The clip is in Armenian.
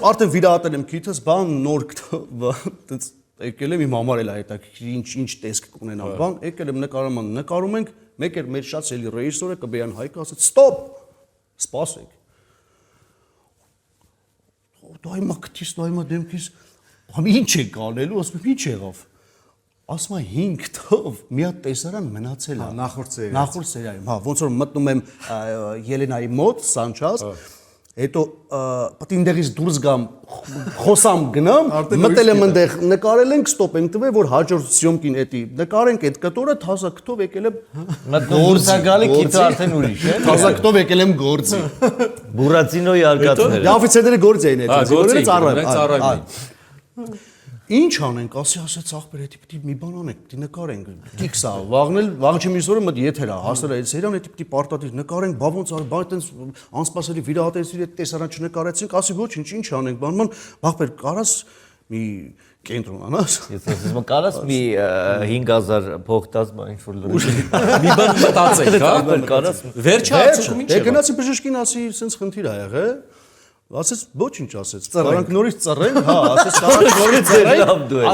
արդեն վիրահատել եմ քիթս, բան նոր այդպես եկել եմ իմ համար էլ է հետաքրքիր ինչ տեսք կունենամ, բան, եկել եմ նկարում ենք, մեկ էր մեր շատ սելի ռեժիսորը Կբեյան Հայկը ասաց, «Ստոպ, սպասեք»։ Դա հիմա քթիս, դա հիմա դեմքիս, ինչ եք անելու, ասում եմ, ինչ եղավ։ Ասում եմ 5 թով մի հատ տեսարան մնացել է։ Նախորդ սերիայում, հա, ոնց որ մտնում եմ Ելենայի մոտ, Սանչաս, հետո պետք է ինտերից դուրս գամ, խոսամ գնամ, մտել եմ այնտեղ, նկարել ենք, ստոպ ենք տվել, որ հաջորդ սյոմքին էդի նկարենք այդ կտորը, թազա քթով եկել եմ գործակալի քիթը արդեն ուրիշ է։ Թազա քթով եկել եմ գործի։ Բուրացինոյի արկածները։ Դա օֆիցերները գործ էին այդ, գործ ծառայում։ Ինչ անենք, ասեց ախպեր, էդի պիտի մի բան անենք, պիտի նկարենք, կիքս է, վաղը չեմ իսորը մտ եթեր է, հասել է այդ սերիան, էդի պիտի պարտադիր նկարենք, բա ոնց արի, բա այդտենց անսպասելի վիրահատեցի այդ տեսարան չնկարեցինք, ասի ոչինչ, ինչ անենք, բանման, ախպեր, կարաս մի կենտրոն անաս։ Ես ասում եմ, կարաս մի 5000 փող տաս, բա ինչ որ լուրջ։ Մի բան մտածեք, հա։ Կարաս Վերջը արդյունքում ինչ է։ է։ Գնացի բժշկին, ասի, սենց խնդիր ա եղել։ Ասեց ոչինչ ասեց։ Կարանք նորից ծռենք, հա, ասեց կարանք նորից ծռենք։